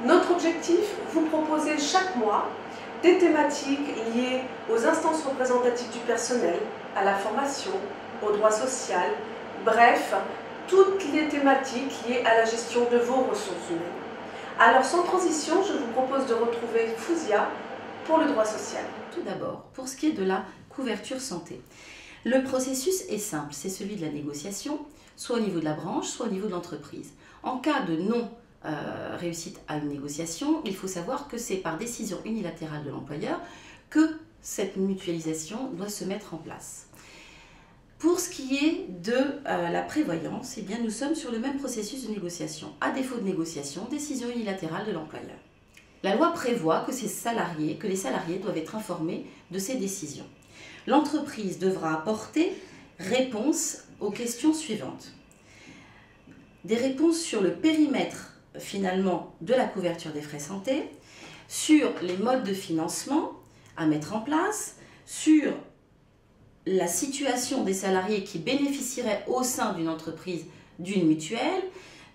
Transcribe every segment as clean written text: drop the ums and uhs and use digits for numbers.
Notre objectif, vous proposer chaque mois des thématiques liées aux instances représentatives du personnel, à la formation, au droit social, bref, toutes les thématiques liées à la gestion de vos ressources humaines. Alors sans transition, je vous propose de retrouver Fouzia pour le droit social. Tout d'abord, pour ce qui est de la couverture santé, le processus est simple, c'est celui de la négociation, soit au niveau de la branche, soit au niveau de l'entreprise. En cas de non réussite à une négociation, il faut savoir que c'est par décision unilatérale de l'employeur que cette mutualisation doit se mettre en place. Pour ce qui est de la prévoyance, eh bien, nous sommes sur le même processus de négociation. À défaut de négociation, décision unilatérale de l'employeur. La loi prévoit que les salariés doivent être informés de ces décisions. L'entreprise devra apporter réponse aux questions suivantes. Des réponses sur le périmètre finalement de la couverture des frais santé, sur les modes de financement à mettre en place, sur la situation des salariés qui bénéficieraient au sein d'une entreprise d'une mutuelle.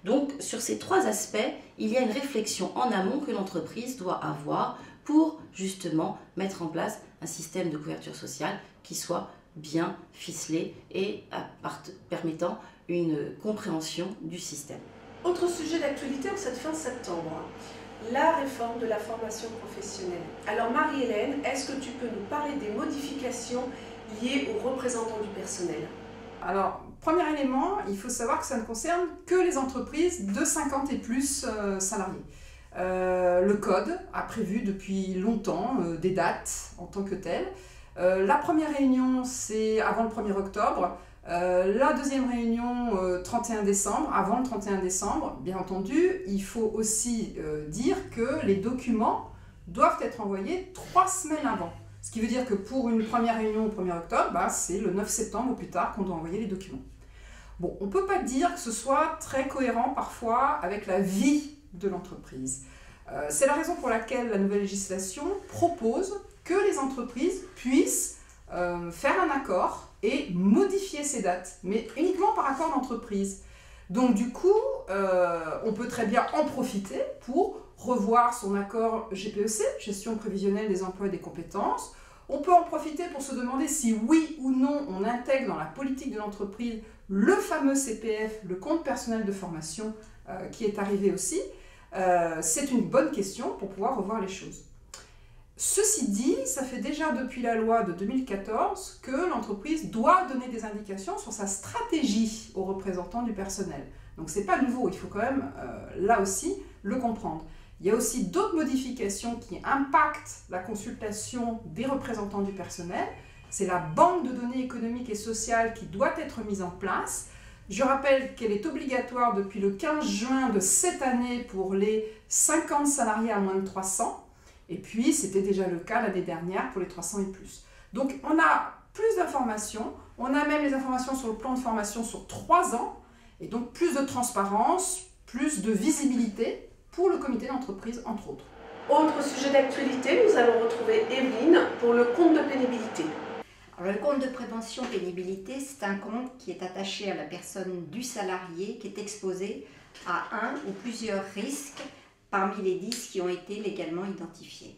Donc sur ces trois aspects, il y a une réflexion en amont que l'entreprise doit avoir pour justement mettre en place un système de couverture sociale qui soit bien ficelé et permettant une compréhension du système. Autre sujet d'actualité en cette fin septembre, la réforme de la formation professionnelle. Alors Marie-Hélène, est-ce que tu peux nous parler des modifications liées aux représentants du personnel? Alors, premier élément, il faut savoir que ça ne concerne que les entreprises de 50 et plus salariés. Le Code a prévu depuis longtemps des dates en tant que telles. La première réunion, c'est avant le 1er octobre. La deuxième réunion, 31 décembre, avant le 31 décembre. Bien entendu, il faut aussi dire que les documents doivent être envoyés 3 semaines avant. Ce qui veut dire que pour une première réunion au 1er octobre, c'est le 9 septembre ou plus tard qu'on doit envoyer les documents. Bon, on ne peut pas dire que ce soit très cohérent parfois avec la vie de l'entreprise. C'est la raison pour laquelle la nouvelle législation propose que les entreprises puissent faire un accord et modifier ces dates, mais uniquement par accord d'entreprise. Donc du coup, on peut très bien en profiter pour revoir son accord GPEC, gestion prévisionnelle des emplois et des compétences. On peut en profiter pour se demander si oui ou non on intègre dans la politique de l'entreprise le fameux CPF, le compte personnel de formation, qui est arrivé aussi. C'est une bonne question pour pouvoir revoir les choses. Ceci dit, ça fait déjà depuis la loi de 2014 que l'entreprise doit donner des indications sur sa stratégie aux représentants du personnel. Donc ce n'est pas nouveau, il faut quand même là aussi le comprendre. Il y a aussi d'autres modifications qui impactent la consultation des représentants du personnel. C'est la banque de données économiques et sociales qui doit être mise en place. Je rappelle qu'elle est obligatoire depuis le 15 juin de cette année pour les 50 salariés à moins de 300. Et puis, c'était déjà le cas l'année dernière pour les 300 et plus. Donc, on a plus d'informations. On a même les informations sur le plan de formation sur 3 ans. Et donc, plus de transparence, plus de visibilité pour le comité d'entreprise, entre autres. Autre sujet d'actualité, nous allons retrouver Evelyne pour le compte de pénibilité. Alors, le compte de prévention pénibilité, c'est un compte qui est attaché à la personne du salarié qui est exposé à un ou plusieurs risques parmi les 10 qui ont été légalement identifiés.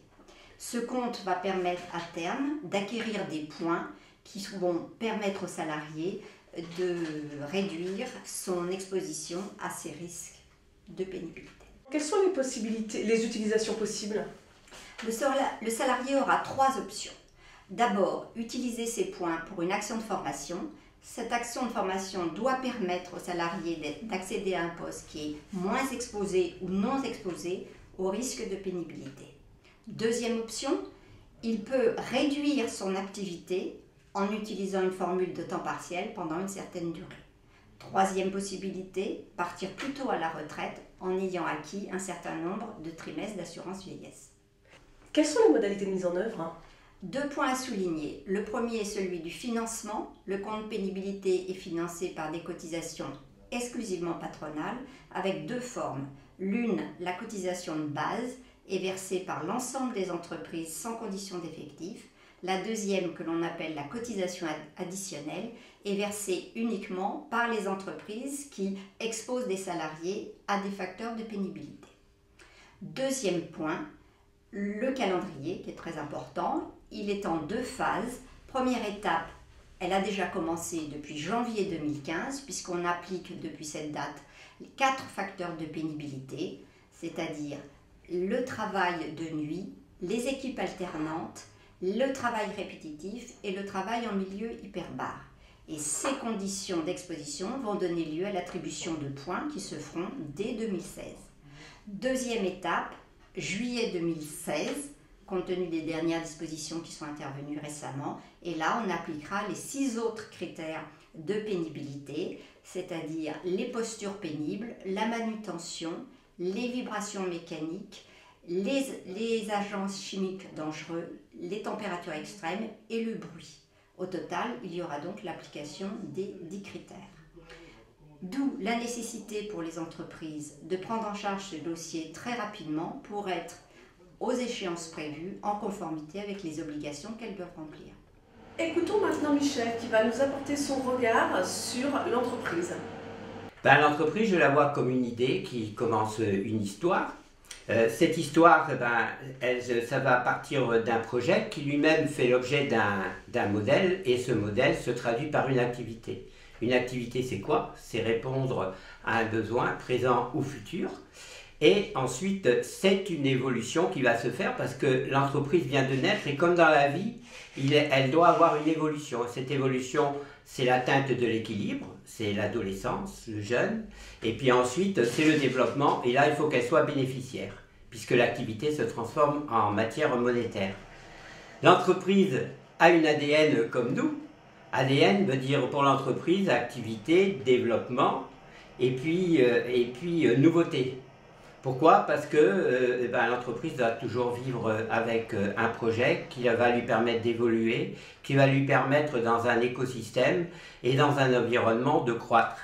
Ce compte va permettre à terme d'acquérir des points qui vont permettre au salarié de réduire son exposition à ces risques de pénibilité. Quelles sont les possibilités, les utilisations possibles? Le salarié aura 3 options. D'abord, utiliser ces points pour une action de formation. Cette action de formation doit permettre au salarié d'accéder à un poste qui est moins exposé ou non exposé au risque de pénibilité. Deuxième option, il peut réduire son activité en utilisant une formule de temps partiel pendant une certaine durée. Troisième possibilité, partir plus tôt à la retraite en ayant acquis un certain nombre de trimestres d'assurance vieillesse. Quelles sont les modalités de mise en œuvre? 2 points à souligner. Le premier est celui du financement. Le compte pénibilité est financé par des cotisations exclusivement patronales avec 2 formes. L'une, la cotisation de base, est versée par l'ensemble des entreprises sans condition d'effectif. La deuxième, que l'on appelle la cotisation additionnelle, est versée uniquement par les entreprises qui exposent des salariés à des facteurs de pénibilité. Deuxième point, le calendrier qui est très important. Il est en 2 phases. Première étape, elle a déjà commencé depuis janvier 2015 puisqu'on applique depuis cette date 4 facteurs de pénibilité, c'est-à-dire le travail de nuit, les équipes alternantes, le travail répétitif et le travail en milieu hyperbare. Et ces conditions d'exposition vont donner lieu à l'attribution de points qui se feront dès 2016. Deuxième étape, juillet 2016, compte tenu des dernières dispositions qui sont intervenues récemment. Et là, on appliquera les 6 autres critères de pénibilité, c'est-à-dire les postures pénibles, la manutention, les vibrations mécaniques, les agents chimiques dangereux, les températures extrêmes et le bruit. Au total, il y aura donc l'application des 10 critères. D'où la nécessité pour les entreprises de prendre en charge ce dossier très rapidement pour être aux échéances prévues en conformité avec les obligations qu'elles doivent remplir. Écoutons maintenant Michel qui va nous apporter son regard sur l'entreprise. L'entreprise, je la vois comme une idée qui commence une histoire. Cette histoire, ça va partir d'un projet qui lui-même fait l'objet d'un modèle et ce modèle se traduit par une activité. Une activité, c'est quoi? C'est répondre à un besoin présent ou futur. Et ensuite, c'est une évolution qui va se faire parce que l'entreprise vient de naître et comme dans la vie, elle doit avoir une évolution. Cette évolution, c'est l'atteinte de l'équilibre, c'est l'adolescence, le jeune. Et puis ensuite, c'est le développement. Et là, il faut qu'elle soit bénéficiaire puisque l'activité se transforme en matière monétaire. L'entreprise a une ADN comme nous. ADN veut dire pour l'entreprise activité, développement et puis nouveauté. Pourquoi? Parce que l'entreprise doit toujours vivre avec un projet qui va lui permettre d'évoluer, qui va lui permettre dans un écosystème et dans un environnement de croître.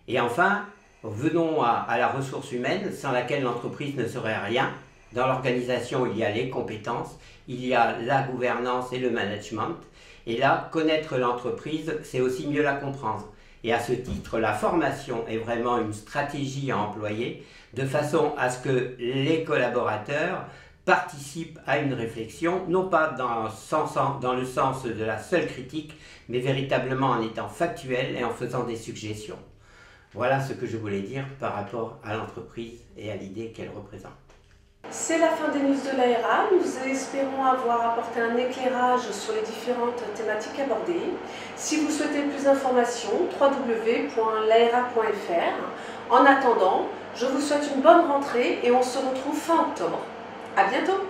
Et enfin, venons à la ressource humaine sans laquelle l'entreprise ne serait rien. Dans l'organisation, il y a les compétences, il y a la gouvernance et le management. Et là, connaître l'entreprise, c'est aussi mieux la comprendre. Et à ce titre, la formation est vraiment une stratégie à employer de façon à ce que les collaborateurs participent à une réflexion, non pas dans le sens de la seule critique, mais véritablement en étant factuel et en faisant des suggestions. Voilà ce que je voulais dire par rapport à l'entreprise et à l'idée qu'elle représente. C'est la fin des news de l'AERA. Nous espérons avoir apporté un éclairage sur les différentes thématiques abordées. Si vous souhaitez plus d'informations, www.laera.fr. En attendant, je vous souhaite une bonne rentrée et on se retrouve fin octobre. À bientôt!